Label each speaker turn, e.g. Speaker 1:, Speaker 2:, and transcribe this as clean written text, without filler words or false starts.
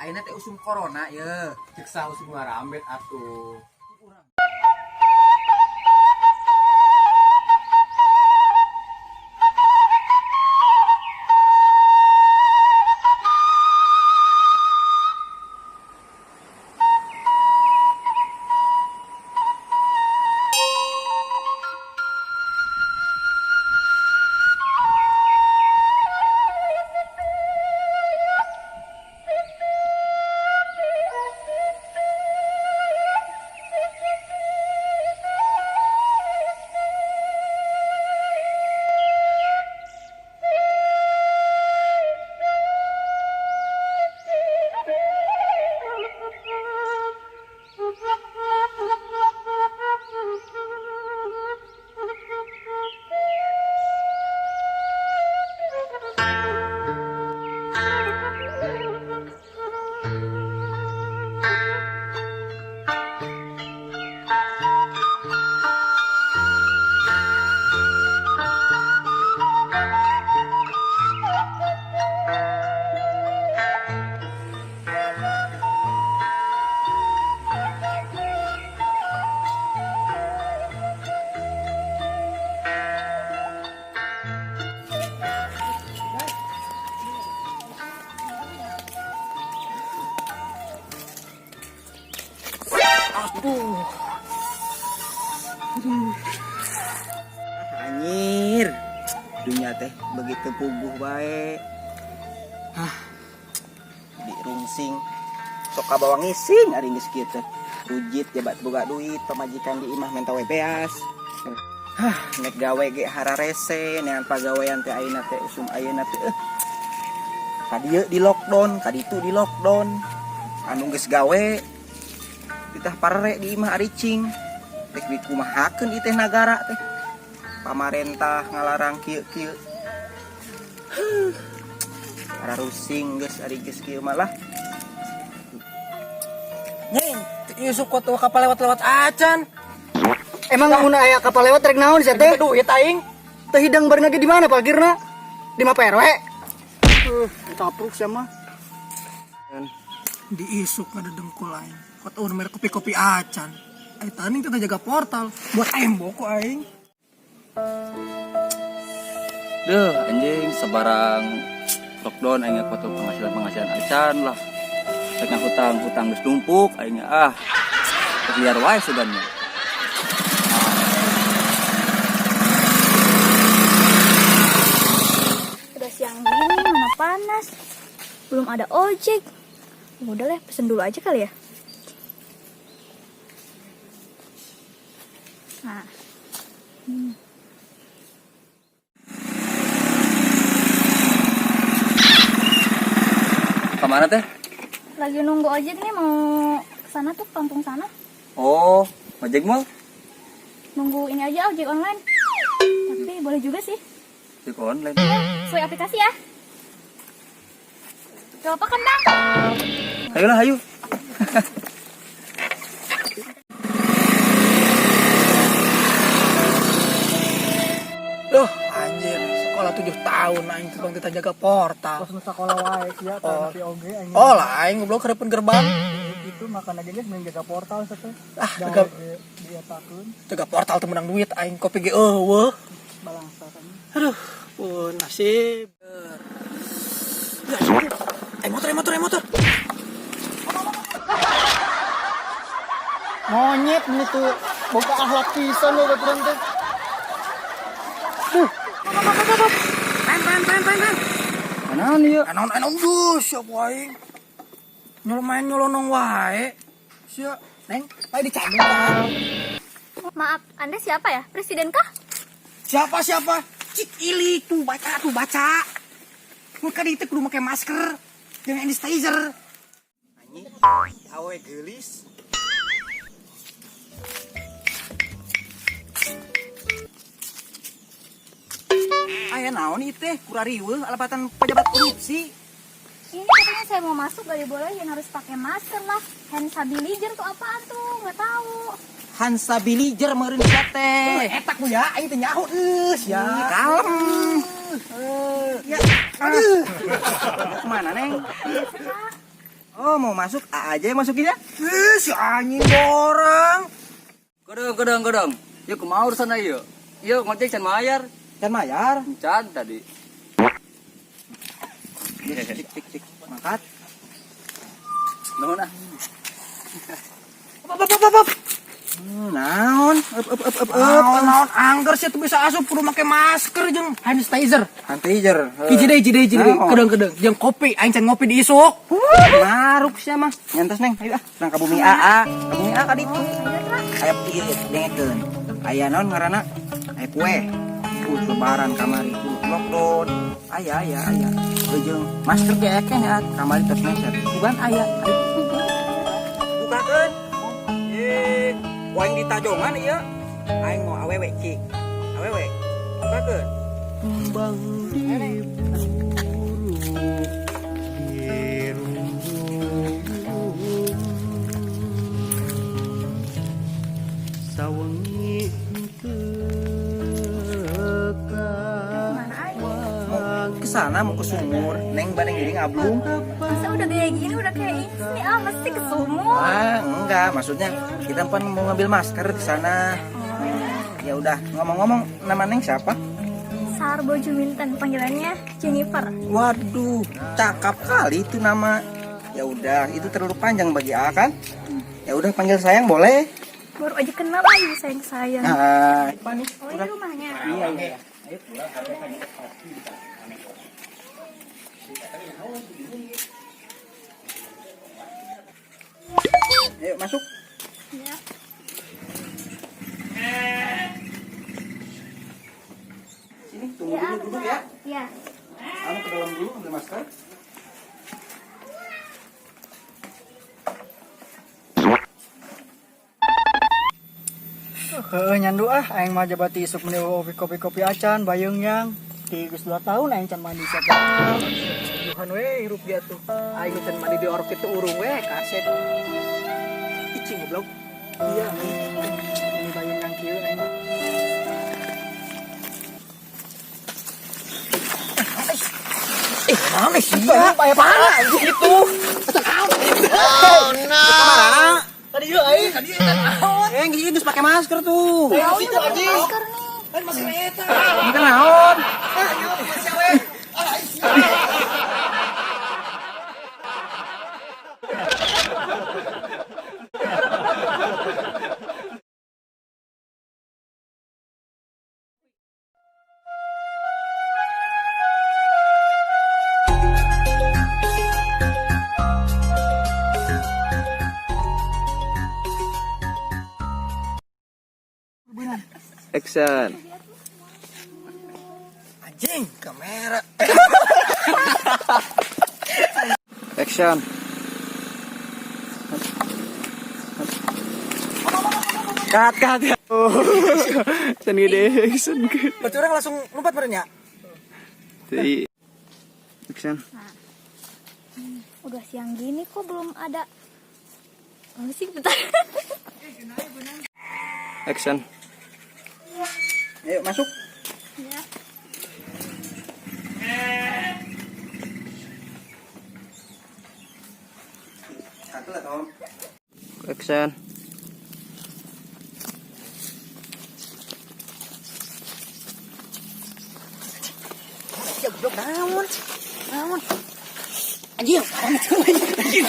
Speaker 1: ayeuna teh usum corona ye.
Speaker 2: Cek sah usum ngarambet atuh.
Speaker 1: Anjir. Dunia teh begitu puguh bae. Di rungsing. Sok kabawa ngising ari geus kieu teh. Rujit jabat boga duit pamajikan di imah menta we beas. Nek gawe ge hararese neangan pagawean teh ayeuna teh usum ayeuna teh. Kadieu di lockdown, kaditu di lockdown. Anu geus gawe ditah parere di imah aricing. Tek dikumahakeun ieu teh nagara teh. Pamarentah ngalarang kieu-kieu. Ara rusing geus ari geus kieu malah.
Speaker 2: Nying, ieu suku tuh kapal lewat-lewat acan.
Speaker 3: Emang mun aya kapal lewat rek naon sia teh?
Speaker 2: Duit aing.
Speaker 3: Teh hidang bareng lagi di mana parkirna? Di Maperwe. Tapruk sia mah.
Speaker 2: Di isuk ngadedengkul aing. Kota merek kopi-kopi acan. Taning kita jaga portal buat embok kok aing.
Speaker 4: Duh anjing sebarang lockdown aing foto penghasilan acan lah. Tengah hutang geus numpuk aing liar wae sudannya.
Speaker 5: Udah siang gini mana panas. Belum ada ojek. Udah lah, pesen dulu aja kali ya. Nah.
Speaker 4: Kemana teh?
Speaker 5: Lagi nunggu ojek nih mau kesana tuh kampung sana.
Speaker 4: Oh, ojek mal?
Speaker 5: Nunggu ini aja ojek online. Tapi boleh juga sih.
Speaker 4: Ojek online.
Speaker 5: Sesuai aplikasi ya. Gak apa kan bang?
Speaker 4: Ayolah, ayo.
Speaker 2: Duh, anjir, sekolah 7 tahun aing teh bang kita jaga portal.
Speaker 3: Pas sekolah wae sia tapi oge anjing.
Speaker 2: Oh lah aing goblok hareupeun gerbang.
Speaker 3: Itu makan aja geus main jaga portal teh.
Speaker 2: Jaga
Speaker 3: dia takun
Speaker 2: jaga portal teh menang duit aing kopi ge eueuh.
Speaker 3: balangsa kan.
Speaker 2: Aduh, pun nasib. Motor.
Speaker 3: Monyet ini tuh boga akhlak pisan lo baturan teh.
Speaker 2: Pen.
Speaker 4: Mana nih yuk?
Speaker 2: Anon siapa aing. Nyolonong wae. Sia, Neng, ayo dicabut kan.
Speaker 5: Maaf, Anda siapa ya? Presiden kah?
Speaker 2: Siapa? Cik Ili tuh baca. Muka di itu kudu pakai masker dengan sanitizer.
Speaker 1: Anjing. Awe geulis. Aya naon ieu teh kurariweuh alapatan pejabat korupsi.
Speaker 5: Ini katanya saya mau masuk gak dibolehin, harus pakai masker lah. Hand sanitizer tuh apaan tuh? Nggak tahu.
Speaker 1: Hansabilizer meureun sia teh.
Speaker 2: Etak ku ya, aing teh nyaho sia.
Speaker 1: Kalem. Ya. Kemana, Neng?
Speaker 5: Biasa kak.
Speaker 1: Oh, mau masuk? A aja yang masukin ya?
Speaker 2: Si anjing orang.
Speaker 4: Gedong. Yuk kemau urusan ayo. Yuk ngojek can mayar.
Speaker 1: Can mayar.
Speaker 4: Can tadi.
Speaker 1: Cik. Makat.
Speaker 4: Nuhun ah.
Speaker 2: Apa.
Speaker 1: Naon?
Speaker 2: Naon anggar sih tuh bisa asup kudu make masker jeung hand sanitizer.
Speaker 1: Hantijer.
Speaker 2: Hiji deui.
Speaker 1: Naon?
Speaker 2: Kedeng. Jeung kopi, aing can ngopi di isuk.
Speaker 1: Maruk sia mah. Nyantos neng, ayo ah. Nang ka bumi AA. Ka bumi A ka ditu. Aya ieu dengekeun. Aya naon ngaranna? Aya kue. Lebaran kamari lockdown. Aya. Jeung masker ge akeh ya kamari tos meser. Bukan aya. Bukakeun. Waing di tajongan ieu. Aing mau awewe cik. Awewe. Bukakeun.
Speaker 3: Kembang sawengi
Speaker 1: Kesana mau ke sumur. Neng bareng diri ngablung.
Speaker 5: Masa udah kayak gini, udah kayak ini, mesti ke sumur.
Speaker 1: Enggak, maksudnya kita kan mau ngambil masker di sana. Ya udah, ngomong-ngomong nama Neng siapa?
Speaker 5: Sarbo Juminten, panggilannya Jennifer.
Speaker 1: Waduh, cakep kali itu nama. Ya udah, itu terlalu panjang bagi A kan? Ya udah panggil sayang boleh.
Speaker 5: Baru aja kenal lagi sayang-sayang.
Speaker 1: Nah, apa nih?
Speaker 5: Oh, ini rumahnya.
Speaker 1: Iya. Ayo masuk.
Speaker 5: Ya.
Speaker 1: Sini, tunggu dulu ya.
Speaker 5: Ya.
Speaker 1: Kamu ke dalam dulu ambil masker.
Speaker 3: nyandu aing mah jabati isuk meni kopi acan bayung yang 32 tahun aing can mandi siapa.
Speaker 2: Tuhan we hirup dia tuh. Aing can mandi di orok itu urung we kaset. Icing goblok.
Speaker 3: Iya. Ini bayung yang kieu aing.
Speaker 2: Mana sih? Payah mana gitu.
Speaker 1: Oh no.
Speaker 3: Tadi yuk aing.
Speaker 1: Gini geus pakai masker tuh.
Speaker 5: Oh, ini udah pakai masker nih.
Speaker 1: Ini kan naon?
Speaker 4: Action.
Speaker 2: Anjing, kamera.
Speaker 4: Action.
Speaker 3: Kat. Can gede action.
Speaker 2: Berarti orang langsung lompat merenya.
Speaker 4: Ti. Action.
Speaker 5: Udah siang gini kok belum ada. Sih bentar.
Speaker 4: Action.
Speaker 1: Ayo masuk.
Speaker 5: Ya.
Speaker 1: Satu lah Tom.
Speaker 4: Action.
Speaker 2: Ya goblok naon. Anjing, anjing.